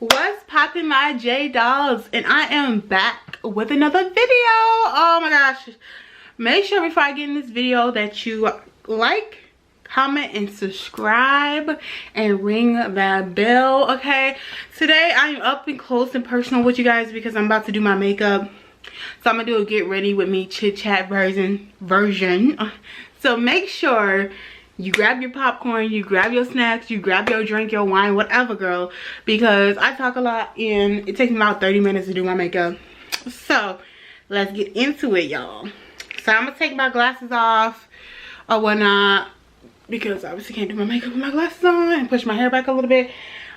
What's poppin', my J dolls? And I am back with another video. Oh my gosh, make sure before I get in this video that you like, comment, and subscribe and ring that bell. Okay, today I'm up and close and personal with you guys because I'm about to do my makeup. So I'm gonna do a get ready with me chit chat version. So make sure you grab your popcorn, you grab your snacks, you grab your drink, your wine, whatever, girl, because I talk a lot and it takes me about 30 minutes to do my makeup. So let's get into it, y'all. So I'm gonna take my glasses off or whatnot because I obviously can't do my makeup with my glasses on, and push my hair back a little bit.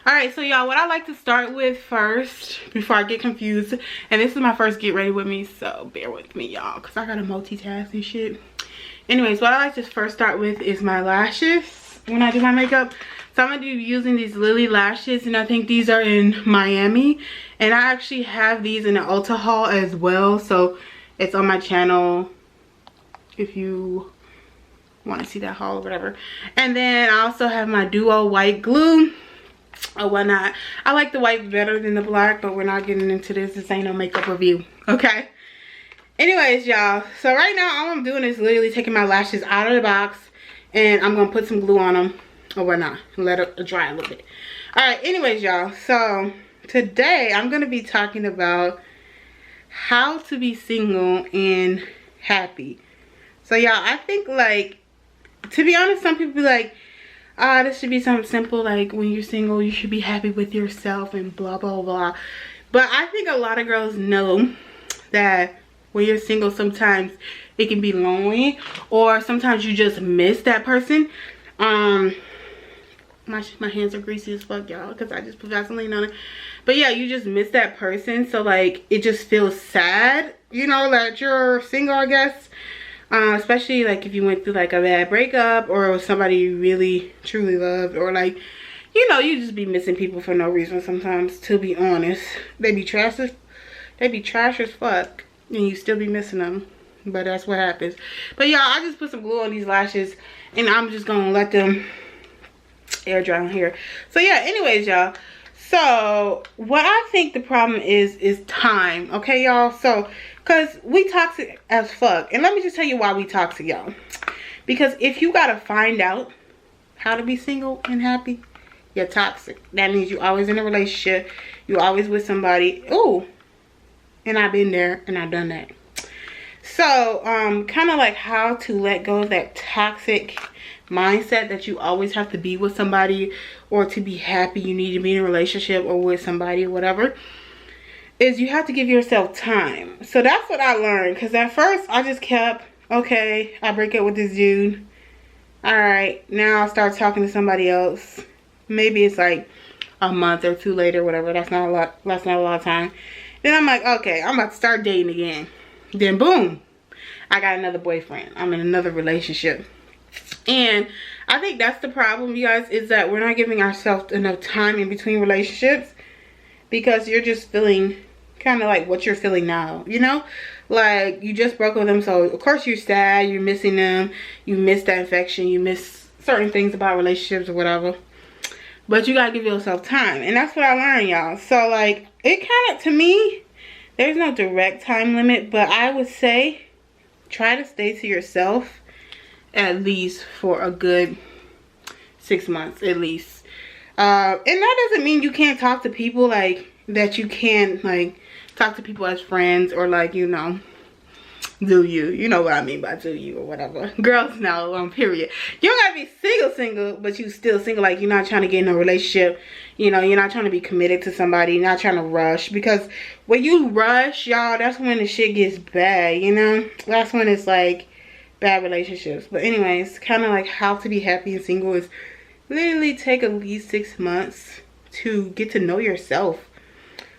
All right, so y'all, what I like to start with first before I get confused, and this is my first get ready with me, so bear with me, y'all, because I gotta multitask and shit. Anyways, what I like to first start with is my lashes when I do my makeup. So I'm gonna be using these Lily lashes, and I think these are in Miami, and I actually have these in an Ulta haul as well, so it's on my channel if you want to see that haul or whatever. And then I also have my duo white glue or whatnot. I like the white better than the black, but we're not getting into this. This ain't no makeup review, okay? Anyways, y'all, so right now all I'm doing is literally taking my lashes out of the box, and I'm gonna put some glue on them or whatnot and let it dry a little bit. All right, anyways, y'all, so today I'm gonna be talking about how to be single and happy. So y'all, I think, like, to be honest, some people be like, this should be something simple, like when you're single you should be happy with yourself and blah blah blah. But I think a lot of girls know that when you're single sometimes it can be lonely, or sometimes you just miss that person. My hands are greasy as fuck, y'all, because I just put Vaseline on it. But yeah, you just miss that person, so like it just feels sad, you know, that you're single, I guess. Especially like if you went through like a bad breakup, or somebody you really truly loved, or like, you know, you just be missing people for no reason sometimes, to be honest. They be trash as fuck, and you still be missing them, but that's what happens. But y'all, I just put some glue on these lashes, and I'm just gonna let them air dry on here. So yeah, anyways, y'all, so what I think the problem is time, okay, y'all? So because we toxic as fuck, and let me just tell you why we toxic, y'all. Because if you gotta find out how to be single and happy, you're toxic. That means you always in a relationship, you always with somebody. Ooh, and I've been there and I've done that. So kind of like how to let go of that toxic mindset that you always have to be with somebody, or to be happy you need to be in a relationship or with somebody or whatever, is you have to give yourself time. So that's what I learned, because at first I just kept, okay, I break up with this dude, all right, now I'll start talking to somebody else. Maybe it's like a month or two later, whatever. That's not a lot of time. Then I'm like, okay, I'm about to start dating again. Then boom, I got another boyfriend. I'm in another relationship. And I think that's the problem, you guys, is that we're not giving ourselves enough time in between relationships, because you're just feeling kind of like what you're feeling now, you know? Like, you just broke with them, so of course you're sad, you're missing them, you miss that affection, you miss certain things about relationships or whatever. But you gotta give yourself time, and that's what I learned, y'all. So like, it kind of, to me, there's no direct time limit, but I would say try to stay to yourself at least for a good 6 months at least. And that doesn't mean you can't talk to people, like that you can like talk to people as friends, or like, you know, do you know what I mean by do you or whatever. Girls know, period. You don't gotta be single, but you still single, like you're not trying to get in a relationship, you know, you're not trying to be committed to somebody, you're not trying to rush, because when you rush, y'all, that's when the shit gets bad, you know? That's when it's like bad relationships. But anyways, kind of like how to be happy and single is literally take at least 6 months to get to know yourself,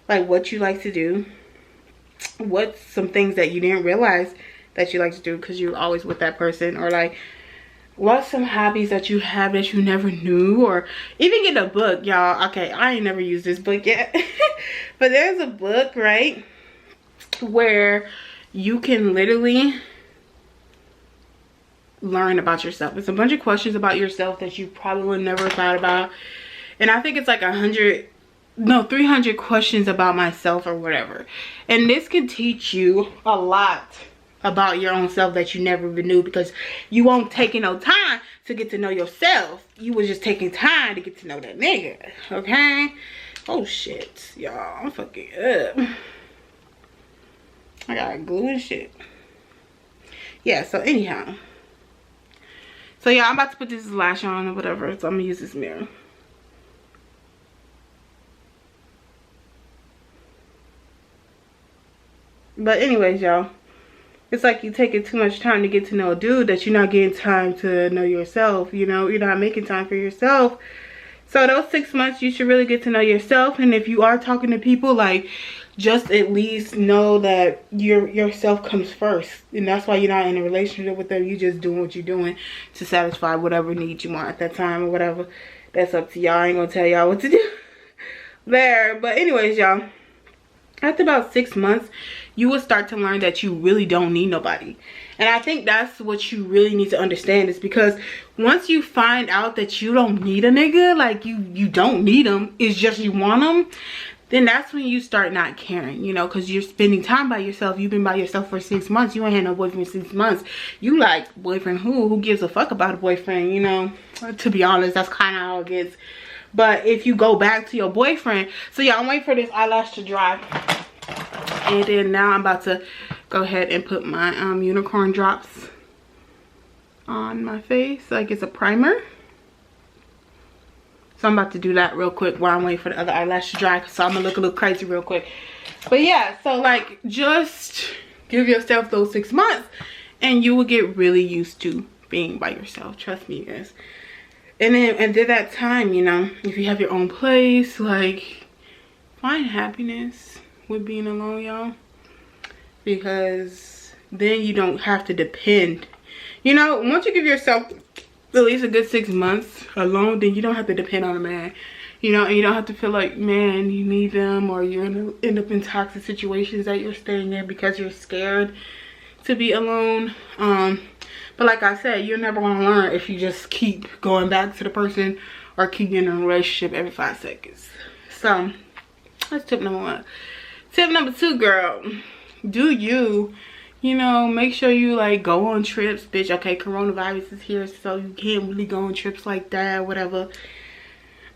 like what you like to do, what's some things that you didn't realize that you like to do because you're always with that person, or like what's some hobbies that you have that you never knew, or even get a book, y'all. Okay, I ain't never used this book yet but there's a book, right, where you can literally learn about yourself. It's a bunch of questions about yourself that you probably would never thought about, and I think it's like 100 no, 300 questions about myself or whatever. And this can teach you a lot about your own self that you never even knew, because you won't taking no time to get to know yourself. You was just taking time to get to know that nigga, okay? Oh shit, y'all, I'm fucking up. I got glue and shit. Yeah, so anyhow. So yeah, I'm about to put this lash on or whatever, so I'm gonna use this mirror. But anyways, y'all, it's like you taking too much time to get to know a dude that you're not getting time to know yourself. You know, you're not making time for yourself. So those 6 months, you should really get to know yourself. And if you are talking to people, like, just at least know that yourself comes first. And that's why you're not in a relationship with them. You just doing what you're doing to satisfy whatever needs you want at that time or whatever. That's up to y'all. I ain't gonna tell y'all what to do there. But anyways, y'all, after about 6 months, you will start to learn that you really don't need nobody. And I think that's what you really need to understand, is because once you find out that you don't need a nigga, like you don't need him, it's just you want him, then that's when you start not caring, you know, because you're spending time by yourself. You've been by yourself for 6 months. You ain't had no boyfriend 6 months. You like, boyfriend who gives a fuck about a boyfriend, you know? To be honest, that's kind of how it gets. But if you go back to your boyfriend, so yeah, I'm waiting for this eyelash to dry. And then now I'm about to go ahead and put my unicorn drops on my face, like it's a primer. So I'm about to do that real quick while I'm waiting for the other eyelash to dry, so I'm gonna look a little crazy real quick. But yeah, so like, just give yourself those 6 months and you will get really used to being by yourself. Trust me, guys. And then that time, you know, if you have your own place, like, find happiness with being alone, y'all, because then you don't have to depend, you know. Once you give yourself at least a good 6 months alone, then you don't have to depend on a man, you know, and you don't have to feel like, man, you need them, or you're gonna end up in toxic situations that you're staying in because you're scared to be alone. But like I said, you're never gonna learn if you just keep going back to the person or keep getting in a relationship every 5 seconds. So that's tip number 1. Tip number 2, girl, do you know, make sure you like go on trips, bitch. Okay, coronavirus is here, so you can't really go on trips like that, whatever.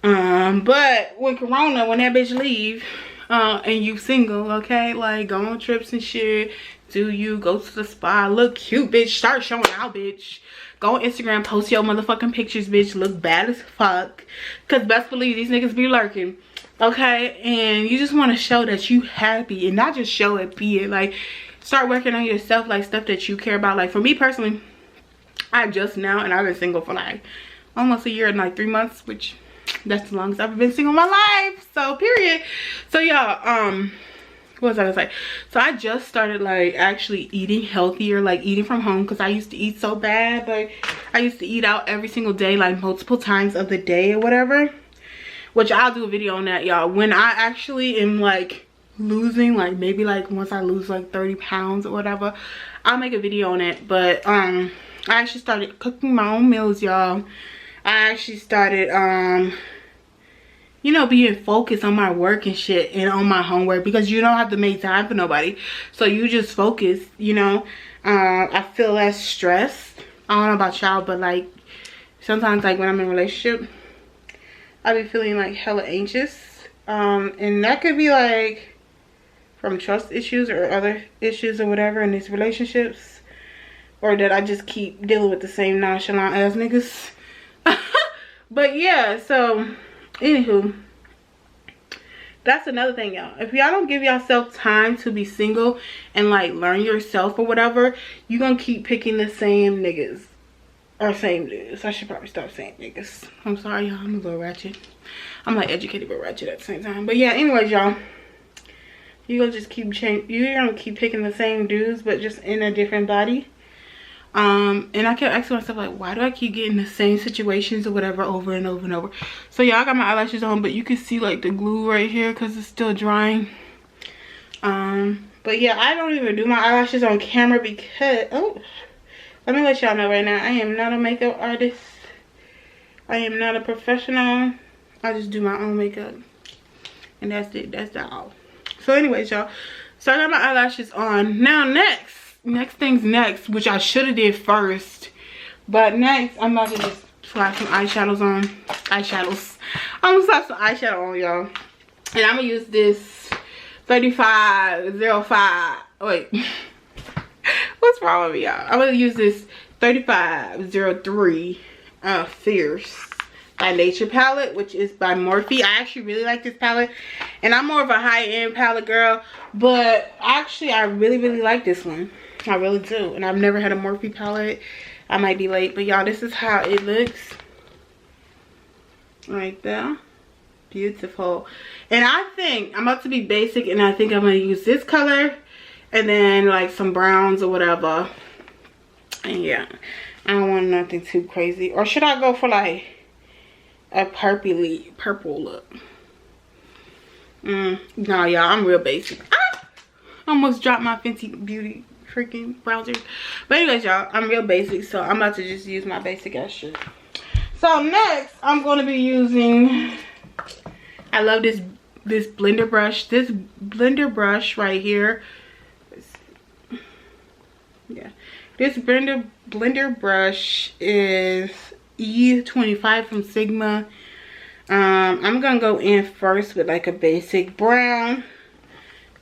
But when that bitch leave, and you single, okay, like, go on trips and shit. Do you go to the spa, look cute, bitch, start showing out, bitch. Go on Instagram, post your motherfucking pictures, bitch, look bad as fuck, because best believe these niggas be lurking. Okay, and you just want to show that you happy, and not just show it, be it. Like, start working on yourself, like stuff that you care about. Like for me personally, I just now, and I've been single for like almost a year and like 3 months, which that's the longest I've ever been single in my life. So period. So yeah, what was I gonna say? So I just started like actually eating healthier, like eating from home, because I used to eat so bad. Like I used to eat out every single day, like multiple times of the day or whatever. Which I'll do a video on that, y'all. When I actually am like losing, like maybe like once I lose like 30 pounds or whatever, I'll make a video on it. But I actually started cooking my own meals, y'all. I actually started you know, being focused on my work and shit, and on my homework, because you don't have to make time for nobody, so you just focus, you know. I feel less stressed. I don't know about y'all, but like sometimes like when I'm in a relationship, I be feeling like hella anxious, and that could be like from trust issues or other issues or whatever in these relationships, or that I just keep dealing with the same nonchalant ass niggas. But yeah, so anywho, that's another thing, y'all. If y'all don't give yourself time to be single and like learn yourself or whatever, you're gonna keep picking the same niggas. Or same dudes. I should probably stop saying niggas. I'm sorry, y'all. I'm a little ratchet. I'm like educated but ratchet at the same time. But yeah, anyways, y'all, you're gonna just keep you're gonna keep picking the same dudes, but just in a different body. And I kept asking myself, like, why do I keep getting the same situations or whatever over and over and over? So yeah, I got my eyelashes on, but you can see like the glue right here because it's still drying. But yeah, I don't even do my eyelashes on camera because let me let y'all know right now, I am not a makeup artist. I am not a professional. I just do my own makeup. And that's it. That's all. So anyways, y'all, so I got my eyelashes on. Now next thing's next, which I should have did first, but next I'm about to just slap some eyeshadows on. I'm gonna slap some eyeshadow on, y'all, and I'm gonna use this 3505. Wait, what's wrong with me, y'all? I'm gonna use this 3503 Fierce by Nature palette, which is by Morphe. I actually really like this palette, and I'm more of a high-end palette girl, but actually I really like this one. I really do. And I've never had a Morphe palette. I might be late, but y'all, this is how it looks right there. Beautiful. And I think I'm about to be basic, and I think I'm going to use this color and then like some browns or whatever. And yeah, I don't want nothing too crazy. Or should I go for like a purple look? No, y'all, I'm real basic. Almost dropped my Fenty Beauty freaking browsers. But anyways, y'all, I'm real basic, so I'm about to just use my basic ass shit. So next I'm going to be using, I love this blender brush. This blender brush right here, yeah, this blender brush is E25 from Sigma. I'm gonna go in first with like a basic brown,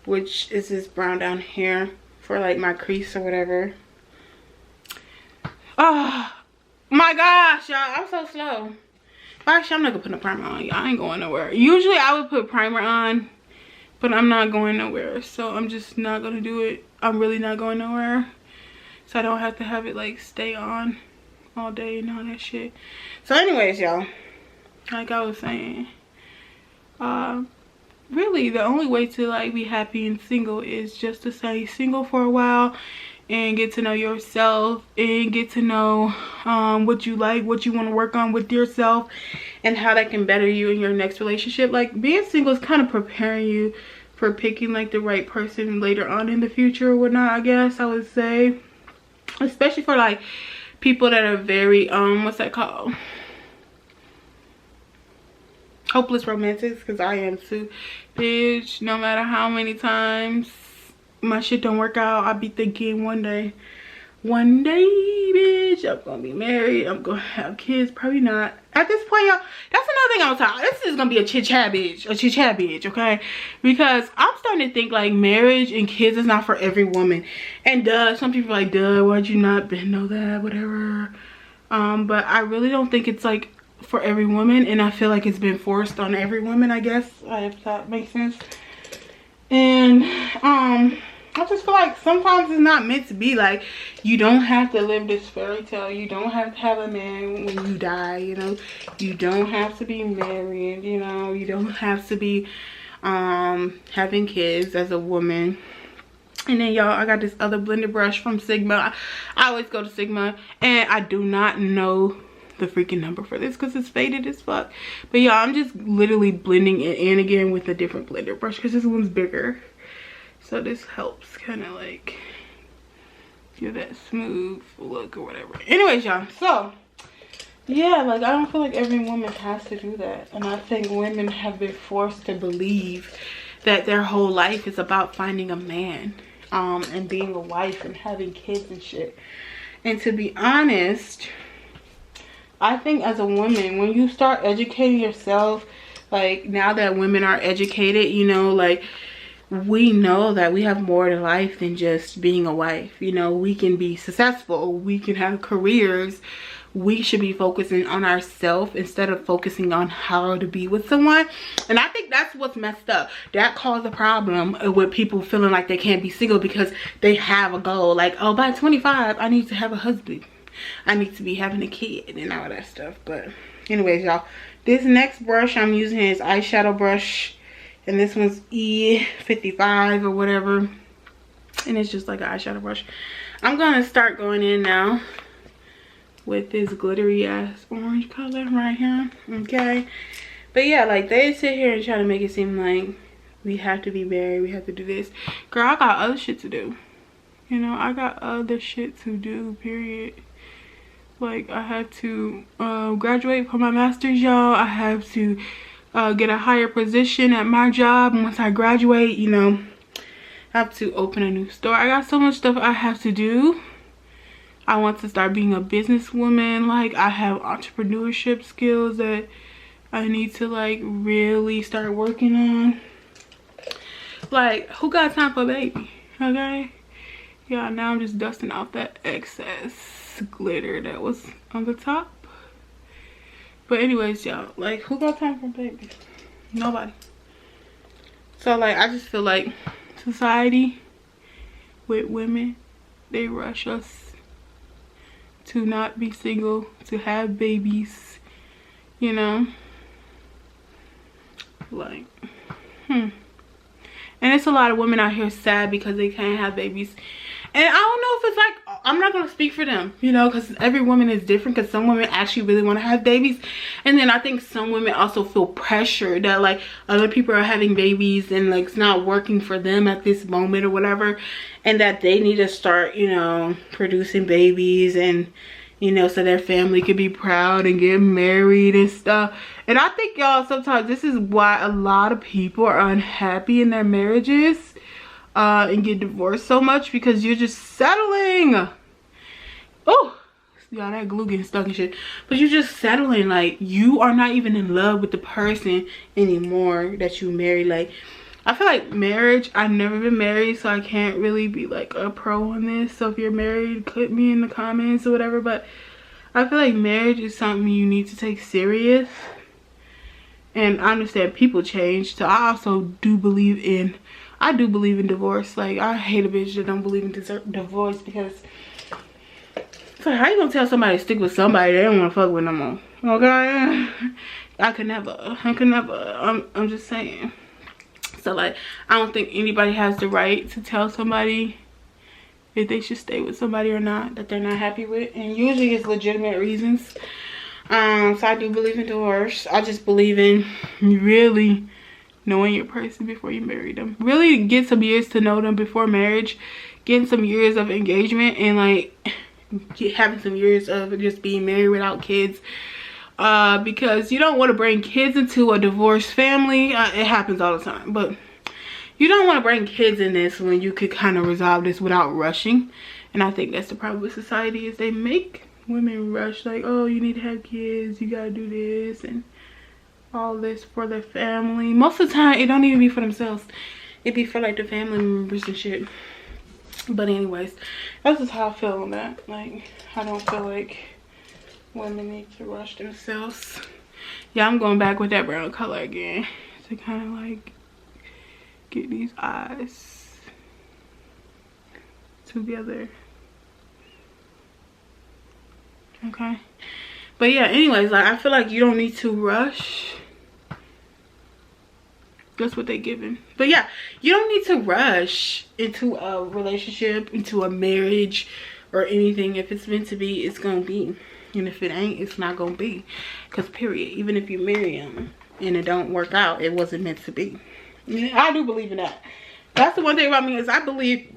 which is this brown down here for like my crease or whatever. Oh my gosh, y'all, I'm so slow. Actually, I'm not gonna put no primer on, y'all. I ain't going nowhere. Usually I would put primer on, but I'm not going nowhere, so I'm just not gonna do it. I'm really not going nowhere, so I don't have to have it like stay on all day and all that shit. So anyways, y'all, like I was saying, really the only way to like be happy and single is just to stay single for a while and get to know yourself and get to know what you like, what you want to work on with yourself, and how that can better you in your next relationship. Like, being single is kind of preparing you for picking like the right person later on in the future or whatnot, I guess I would say. Especially for like people that are very what's that called, hopeless romantics, because I am too. Bitch, no matter how many times my shit don't work out, I be thinking one day, bitch, I'm gonna be married, I'm gonna have kids. Probably not at this point, y'all. That's another thing I'm talking. This is gonna be a chit chat bitch, okay? Because I'm starting to think like marriage and kids is not for every woman. And some people are like, why'd you not know that, whatever. But I really don't think it's like for every woman, and I feel like it's been forced on every woman, I guess, if that makes sense. And I just feel like sometimes it's not meant to be. Like, you don't have to live this fairy tale. You don't have to have a man when you die, you know. You don't have to be married, you know. You don't have to be having kids as a woman. And then, y'all, I got this other blender brush from Sigma. I always go to Sigma, and I do not know the freaking number for this because it's faded as fuck. But y'all, I'm just literally blending it in again with a different blender brush because this one's bigger. So this helps kind of like give that smooth look or whatever. Anyways, y'all, so yeah, like, I don't feel like every woman has to do that. And I think women have been forced to believe that their whole life is about finding a man and being a wife and having kids and shit. And to be honest, I think as a woman, when you start educating yourself, like, now that women are educated, you know, like, we know that we have more to life than just being a wife. You know, we can be successful, we can have careers. We should be focusing on ourselves instead of focusing on how to be with someone. And I think that's what's messed up. That caused a problem with people feeling like they can't be single because they have a goal. Like, oh, by 25, I need to have a husband. I need to be having a kid and all that stuff. But anyways, y'all, this next brush I'm using is eyeshadow brush. And this one's E55 or whatever. And it's just like an eyeshadow brush. I'm going to start going in now with this glittery ass orange color right here. Okay. But yeah, like, they sit here and try to make it seem like we have to be married, we have to do this. Girl, I got other shit to do. You know, I got other shit to do, period. Like, I have to graduate for my master's, y'all. I have to get a higher position at my job. And once I graduate, you know, I have to open a new store. I got so much stuff I have to do. I want to start being a businesswoman. Like, I have entrepreneurship skills that I need to like really start working on. Like, who got time for a baby? Okay. Yeah, now I'm just dusting off that excess glitter that was on the top. But anyways, y'all, like, who got time for a baby? Nobody. So like, I just feel like society with women, they rush us to not be single, to have babies, you know. Like, and it's a lot of women out here sad because they can't have babies. And I don't know if it's like, I'm not gonna speak for them, you know, because every woman is different. Because some women actually really want to have babies, and then I think some women also feel pressure that like other people are having babies and like it's not working for them at this moment or whatever, and that they need to start, you know, producing babies, and you know, so their family could be proud and get married and stuff. And I think, y'all, sometimes this is why a lot of people are unhappy in their marriages and get divorced so much, because you're just settling. Oh, y'all, that glue getting stuck and shit. But you're just settling. Like, you are not even in love with the person anymore that you married. Like, I feel like marriage, I've never been married, so I can't really be like a pro on this. So if you're married, put me in the comments or whatever. But I feel like marriage is something you need to take serious. And I understand people change, so I also do believe in, divorce. Like, I hate a bitch that don't believe in divorce, because it's like, how you gonna tell somebody to stick with somebody they don't want to fuck with no more? Okay, I could never. I'm just saying. So like, I don't think anybody has the right to tell somebody if they should stay with somebody or not that they're not happy with, and usually it's legitimate reasons. So I do believe in divorce. I just believe in really knowing your person before you marry them. Really get some years to know them before marriage, getting some years of engagement, and like having some years of just being married without kids. Because you don't want to bring kids into a divorced family. It happens all the time, but you don't want to bring kids in this when you could kind of resolve this without rushing. And I think that's the problem with society, is they make women rush. Like, oh, you need to have kids, you gotta do this and all this for their family. Most of the time it don't even be for themselves, it be for like the family members and shit. But anyways, that's just how I feel on that. Like, I don't feel like women need to rush themselves. Yeah, I'm going back with that brown color again to kind of like get these eyes together. Okay, but yeah, anyways, like, I feel like you don't need to rush. That's what they giving. But yeah, you don't need to rush into a relationship, into a marriage or anything. If it's meant to be, it's gonna be. And if it ain't, it's not gonna be. Because period, even if you marry him and it don't work out, it wasn't meant to be. I do believe in that. That's the one thing about me, is I believe,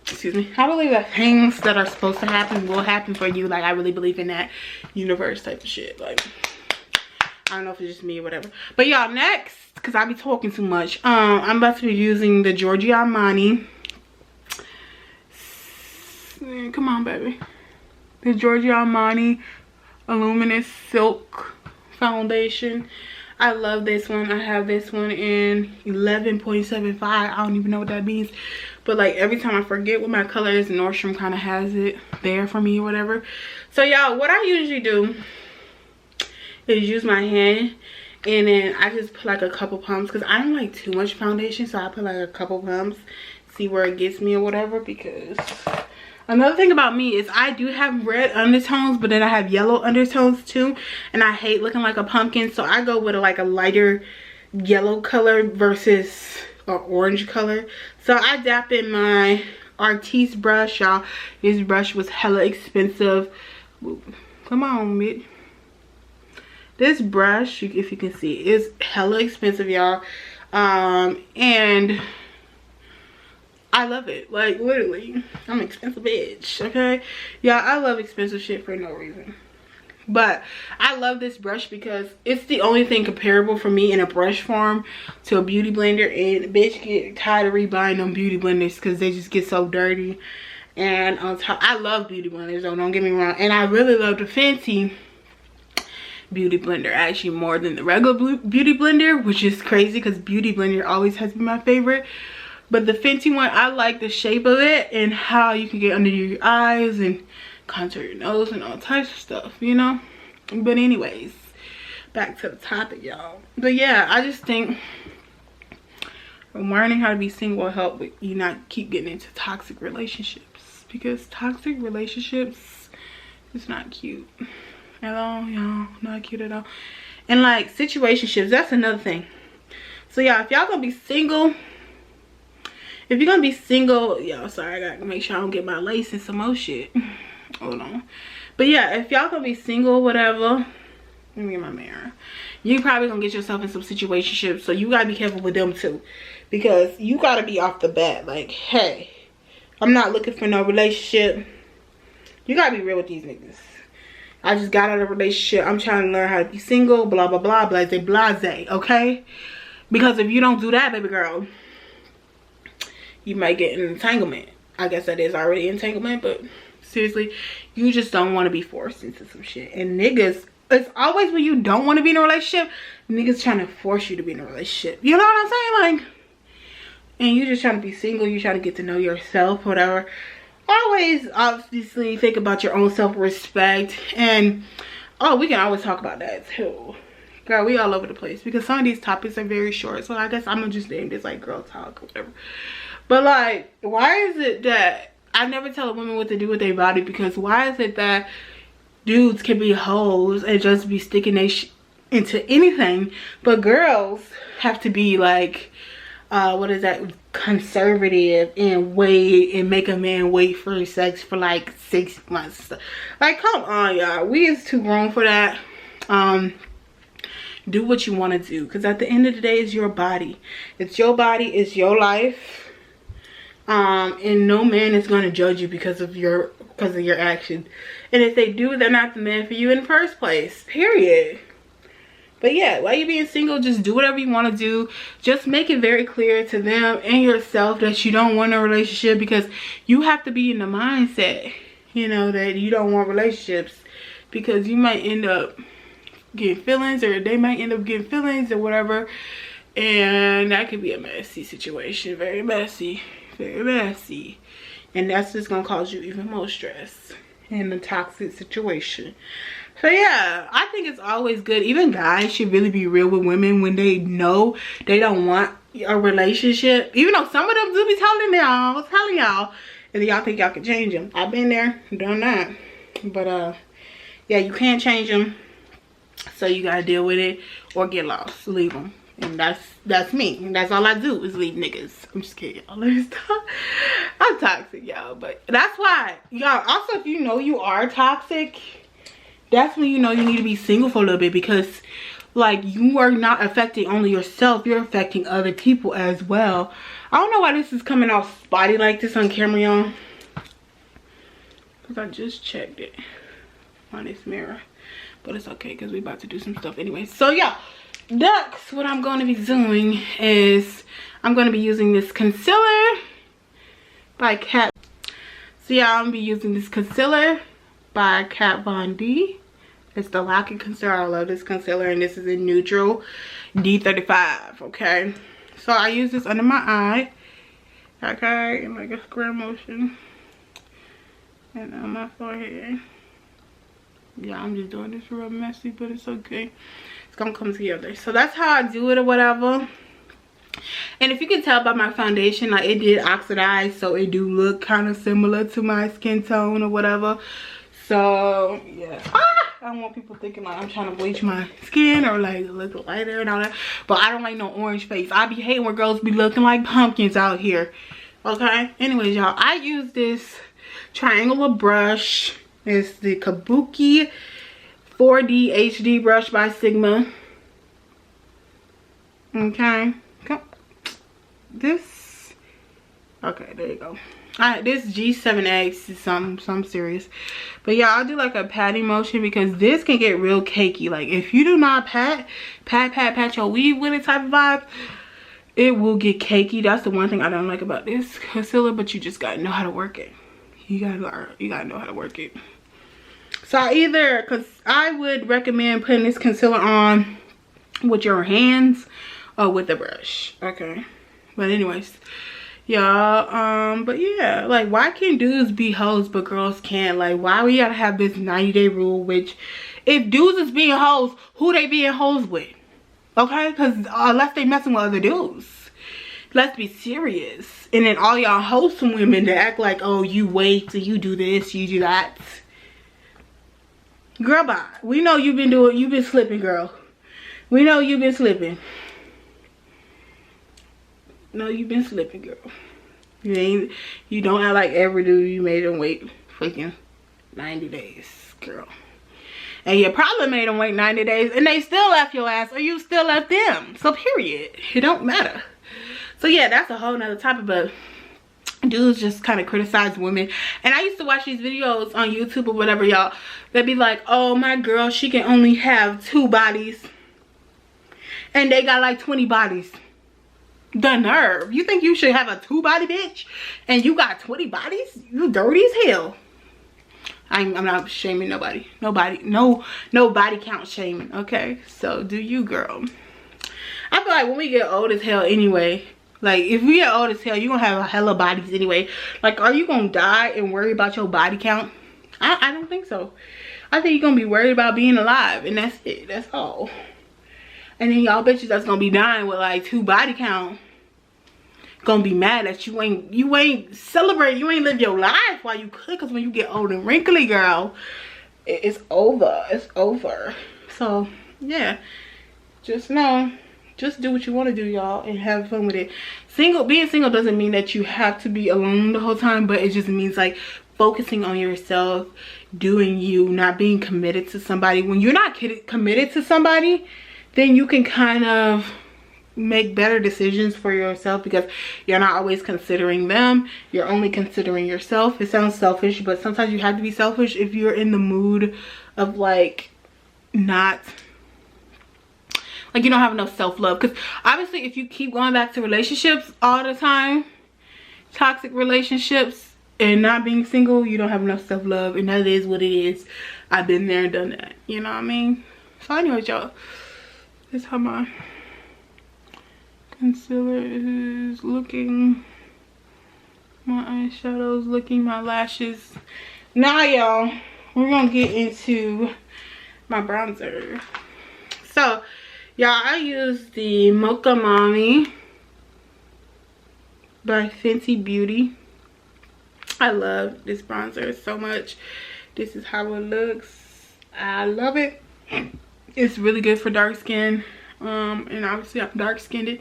excuse me, I believe that things that are supposed to happen will happen for you. Like, I really believe in that universe type of shit. Like, I don't know if it's just me or whatever. But y'all, next, because I be talking too much, I'm about to be using the Giorgio Armani. Come on, baby. The Giorgio Armani Luminous Silk Foundation. I love this one. I have this one in 11.75. I don't even know what that means. But like, every time I forget what my color is, Nordstrom kind of has it there for me or whatever. So y'all, what I usually do is use my hand, and then I just put like a couple pumps, because I don't like too much foundation, so I put like a couple pumps, see where it gets me or whatever. Because another thing about me is I do have red undertones, but then I have yellow undertones too, and I hate looking like a pumpkin, so I go with like a lighter yellow color versus an orange color. So I dap in my Artiste brush, y'all. This brush was hella expensive. Come on, bitch. This brush, if you can see, is hella expensive, y'all. And I love it. Like, literally, I'm an expensive bitch, okay? Yeah, I love expensive shit for no reason. But I love this brush because it's the only thing comparable for me in a brush form to a beauty blender. And bitch, get tired of rebuying them beauty blenders because they just get so dirty. And on top, I love beauty blenders though, don't get me wrong. And I really love the Fenty beauty blender actually more than the regular beauty blender, which is crazy because beauty blender always has been my favorite. But the Fenty one, I like the shape of it and how you can get under your eyes and contour your nose and all types of stuff, you know. But anyways, back to the topic, y'all. But yeah, I just think learning how to be single will help with you not keep getting into toxic relationships, because toxic relationships is not cute at all, y'all. Not cute at all. And like situationships, that's another thing. So yeah, if y'all gonna be single, if you're gonna be single, y'all, sorry, I gotta make sure I don't get my lace and some more shit. Hold on. But yeah, if y'all gonna be single, whatever, let me get my mirror. You probably gonna get yourself in some situationships, so you gotta be careful with them too, because you gotta be off the bat like, hey, I'm not looking for no relationship. You gotta be real with these niggas. I just got out of a relationship. I'm trying to learn how to be single, blah blah blah, blase blase, okay? Because if you don't do that, baby girl, you might get an entanglement. I guess that is already entanglement, but seriously, you just don't want to be forced into some shit. And niggas, it's always when you don't want to be in a relationship, niggas trying to force you to be in a relationship. You know what I'm saying? Like, and you just trying to be single, you trying to get to know yourself, whatever. Always obviously think about your own self-respect. And oh, we can always talk about that too. Girl, we all over the place because some of these topics are very short, so I guess I'm gonna just name this like girl talk or whatever. But like, why is it that I never tell a woman what to do with their body? Because why is it that dudes can be hoes and just be sticking their into anything, but girls have to be like, what is that, conservative and wait and make a man wait for sex for like 6 months? Like, come on, y'all, we is too grown for that. Do what you want to do, because at the end of the day, it's your body. It's your body, it's your life. And no man is going to judge you because of your action. And if they do, they're not the man for you in the first place, period. But yeah, while you're being single, just do whatever you want to do. Just make it very clear to them and yourself that you don't want a relationship, because you have to be in the mindset, you know, that you don't want relationships, because you might end up getting feelings, or they might end up getting feelings or whatever, and that could be a messy situation. Very messy, very messy, and that's just gonna cause you even more stress in a toxic situation. So yeah, I think it's always good. Even guys should really be real with women when they know they don't want a relationship, even though some of them do be telling y'all, and y'all think y'all can change them. I've been there, done that. But yeah, you can't change them, so you gotta deal with it or get lost, leave them. And that's me. That's all I do is leave niggas. I'm just kidding, y'all. Let me stop. I'm toxic, y'all. But that's why, y'all, also, if you know you are toxic, that's when you know you need to be single for a little bit, because like, you are not affecting only yourself, you're affecting other people as well. I don't know why this is coming off spotty like this on camera, y'all, because I just checked it on this mirror. But it's okay, because we about to do some stuff anyway. So yeah, next what I'm going to be doing is I'm going to be using this concealer by Kat. So yeah, I'm going to be using this concealer by Kat Von D. It's the Lock and Concealer. I love this concealer, and this is in neutral D35. Okay, so I use this under my eye, okay, in like a square motion, and on my forehead. Yeah, I'm just doing this real messy, but it's okay. It's gonna come together. So that's how I do it or whatever. And if you can tell by my foundation, like, it did oxidize, so it do look kind of similar to my skin tone or whatever. So yeah, I don't want people thinking like I'm trying to bleach my skin or like look lighter and all that. But I don't like no orange face. I be hating when girls be looking like pumpkins out here. Okay, anyways, y'all, I use this triangular brush. It's the Kabuki 4D HD brush by Sigma. Okay, okay, there you go. This G7X is some serious. But yeah, I'll do like a patting motion because this can get real cakey. Like if you do not pat your weave with it type of vibe, it will get cakey. That's the one thing I don't like about this concealer, but you just gotta know how to work it. You gotta know how to work it. So I would recommend putting this concealer on with your hands or with a brush. Okay. But anyways, y'all, but yeah, like why can dudes be hoes but girls can't? Like why we gotta have this 90-day rule? Which if dudes is being hoes, who they being hoes with? Okay, because unless they messing with other dudes, let's be serious. And then all y'all wholesome women that act like, oh, you wait till you do this, you do that. Girl, bye. We know you've been slipping, girl. We know you've been slipping. No, you've been slipping, girl. You don't act like every dude you made them wait freaking 90 days, girl. And you probably made them wait 90 days and they still left your ass, or you still left them. So period. It don't matter. So yeah, that's a whole nother topic, but dudes just kind of criticize women. And I used to watch these videos on YouTube or whatever, y'all. They'd be like, oh, my girl, she can only have 2 bodies. And they got like 20 bodies. The nerve. You think you should have a 2-body bitch and you got 20 bodies? You dirty as hell. I'm not shaming nobody. No body count shaming, okay? So do you, girl. I feel like when we get old as hell anyway, like if we get old as hell, you're gonna have a hella bodies anyway. Like, are you gonna die and worry about your body count? I don't think so. I think you're gonna be worried about being alive, and that's it. That's all. And then y'all bitches that's gonna be dying with like 2 body count gonna be mad that you ain't celebrate, you ain't live your life while you could, because when you get old and wrinkly, girl, it's over. It's over. So yeah, just know, just do what you want to do, y'all, and have fun with it. Being single doesn't mean that you have to be alone the whole time, but it just means like focusing on yourself, doing you, not being committed to somebody. When you're not committed to somebody, then you can kind of make better decisions for yourself because you're not always considering them. You're only considering yourself. It sounds selfish, but sometimes you have to be selfish if you're in the mood of like not, like you don't have enough self-love. Because obviously if you keep going back to relationships all the time, toxic relationships, and not being single, you don't have enough self-love, and that is what it is. I've been there and done that, you know what I mean? So anyways, y'all, this is how my concealer is looking, my eyeshadow is looking, my lashes. Now y'all, we're gonna get into my bronzer. So y'all, I use the Mocha Mommy by Fenty Beauty. I love this bronzer so much. This is how it looks. I love it. It's really good for dark skin, and obviously I'm dark skinned.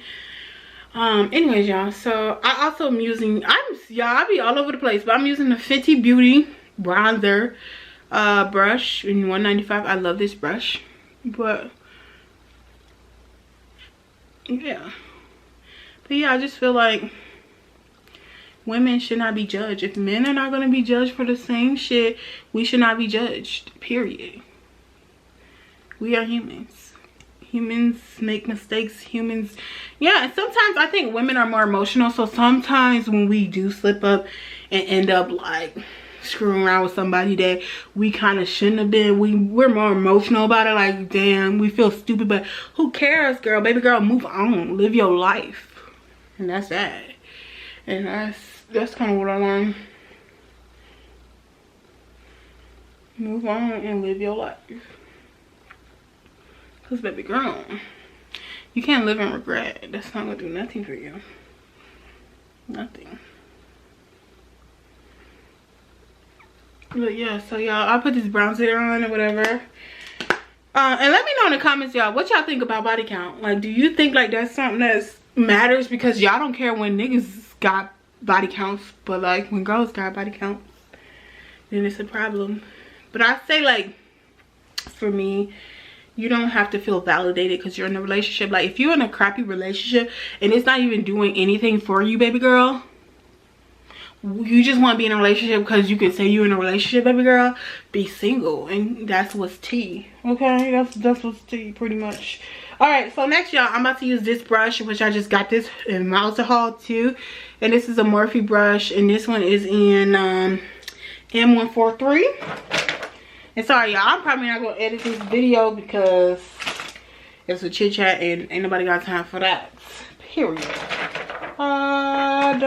Anyways, y'all, so I also am using, I be all over the place, but I'm using the Fenty Beauty bronzer brush in 195. I love this brush, but yeah, I just feel like women should not be judged. If men are not going to be judged for the same shit, we should not be judged, period. We are humans. Humans make mistakes. Humans, yeah, and sometimes I think women are more emotional, so sometimes when we do slip up and end up like screwing around with somebody that we kind of shouldn't have been, we're more emotional about it. Like, damn, we feel stupid, but who cares, girl? Baby girl, move on, live your life, and that's that. And that's kind of what I learned. Move on and live your life. Because baby girl, you can't live in regret. That's not gonna do nothing for you. Nothing. But yeah, so y'all, I'll put this bronzer on or whatever. And let me know in the comments, y'all, what y'all think about body count. Like, do you think like that's something that matters? Because y'all don't care when niggas got body counts, but like when girls got body counts, then it's a problem. But I say, like, for me, you don't have to feel validated because you're in a relationship. Like, if you're in a crappy relationship and it's not even doing anything for you, baby girl, you just want to be in a relationship because you can say you're in a relationship, baby girl, be single. And that's what's tea. Okay, that's what's tea pretty much. All right, so next, y'all, I'm about to use this brush, which I just got this in Mouser Haul too. And this is a Morphe brush, and this one is in M143. And sorry, y'all, I'm probably not gonna edit this video because it's a chit chat and ain't nobody got time for that. Period. I'm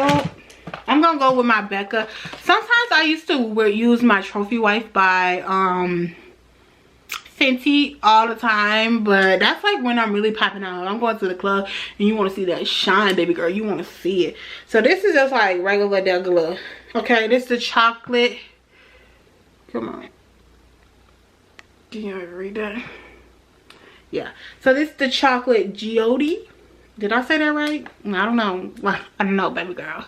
gonna go with my Becca. Sometimes I used to use my Trophy Wife by Fenty all the time, but that's like when I'm really popping out. I'm going to the club and you want to see that shine, baby girl. You want to see it. So this is just like regular. Okay, this is the chocolate. Come on. Can you read that? Yeah. So this is the chocolate Geode. Did I say that right? I don't know. Well, I don't know, baby girl,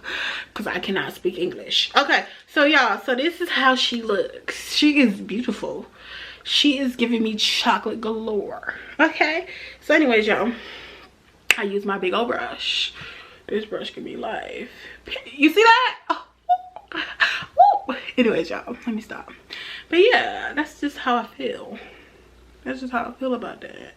because I cannot speak English. Okay, so y'all, so this is how she looks. She is beautiful. She is giving me chocolate galore. Okay, so anyways, y'all, I use my big old brush. This brush can be life. You see that? Oh. Anyways, y'all, let me stop. But yeah, that's just how I feel. That's just how I feel about that.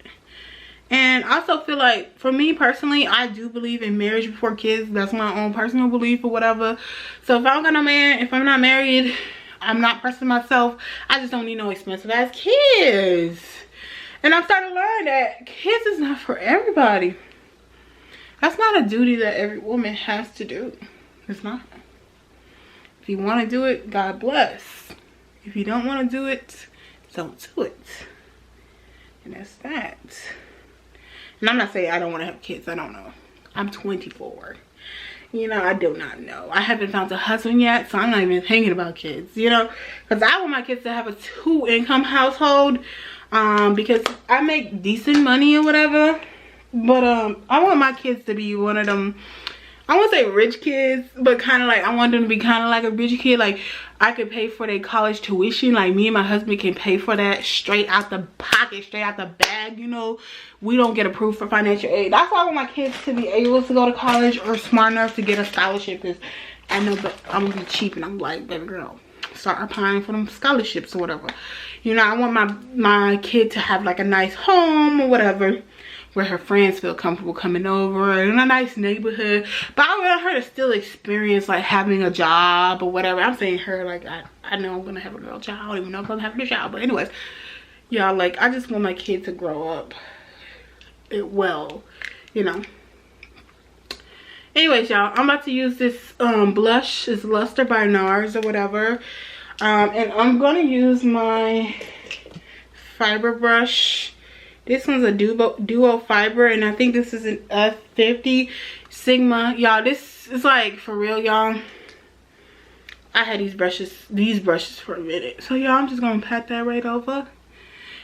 And I also feel like, for me personally, I do believe in marriage before kids. That's my own personal belief or whatever. So if I don't got no man, if I'm not married, I'm not pressing myself. I just don't need no expensive ass kids. And I'm starting to learn that kids is not for everybody. That's not a duty that every woman has to do. It's not. If you want to do it, God bless. If you don't want to do it, don't do it. And that's that. And I'm not saying I don't want to have kids. I don't know. I'm 24. You know, I do not know. I haven't found a husband yet, so I'm not even thinking about kids, you know. Because I want my kids to have a 2-income household. Because I make decent money or whatever. But I want my kids to be one of them, I won't say rich kids, but kind of like, I want them to be kind of like a rich kid. Like, I could pay for their college tuition. Like, me and my husband can pay for that straight out the pocket, straight out the bag, you know. We don't get approved for financial aid. That's why I want my kids to be able to go to college or smart enough to get a scholarship. Because I know that I'm going to be cheap, and I'm like, baby girl, start applying for them scholarships or whatever. You know, I want my kid to have like a nice home or whatever, where her friends feel comfortable coming over, in a nice neighborhood. But I want her to still experience like having a job or whatever. I'm saying her, like, I know I'm gonna have a girl child. I don't even know if I'm having a child, but anyways, y'all, like, I just want my kid to grow up well, you know. Anyways, y'all, I'm about to use this blush. It's Luster by NARS or whatever, and I'm gonna use my fiber brush. This one's a duo fiber, and I think this is an F50 Sigma. Y'all, this is like, for real, y'all, I had these brushes for a minute. So y'all, I'm just gonna pat that right over.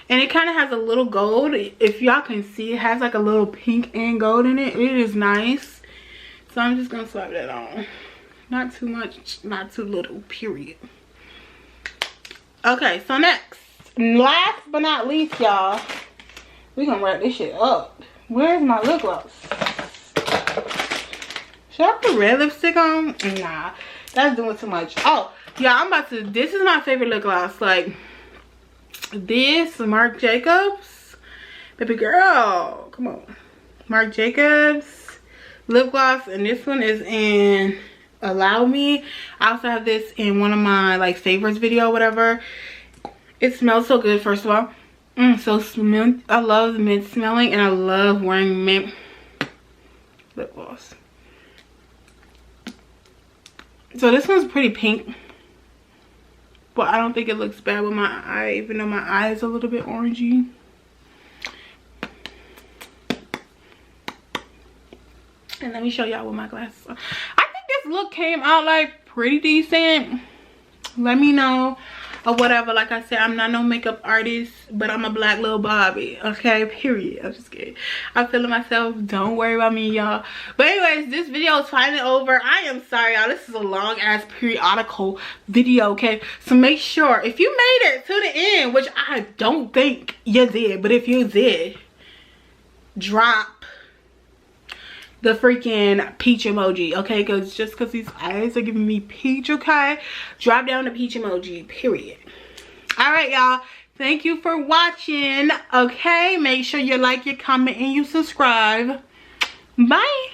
And it kind of has a little gold. If y'all can see, it has like a little pink and gold in it. It is nice. So I'm just gonna slap that on. Not too much, not too little, period. Okay, so next, last but not least, y'all, we gonna wrap this shit up. Where's my lip gloss? Should I put red lipstick on? Nah, that's doing too much. Oh, yeah, I'm about to, this is my favorite lip gloss. Like, this, Marc Jacobs. Baby girl, come on. Marc Jacobs lip gloss, and this one is in Allow Me. I also have this in one of my, like, favorites video, whatever. It smells so good, first of all. So smell. I love the mint smelling, and I love wearing mint lip gloss. So this one's pretty pink, but I don't think it looks bad with my eye, even though my eye is a little bit orangey. And let me show y'all with my glasses on. I think this look came out like pretty decent. Let me know or whatever. Like I said, I'm not no makeup artist, but I'm a black little Barbie, okay, period. I'm just kidding. I'm feeling myself. Don't worry about me, y'all. But anyways, this video is finally over. I am sorry, y'all, this is a long ass periodical video, okay? So make sure, if you made it to the end, which I don't think you did, but if you did, drop the freaking peach emoji, okay? Because just because these eyes are giving me peach, okay? Drop down the peach emoji, period. All right, y'all. Thank you for watching, okay? Make sure you like, you comment, and you subscribe. Bye.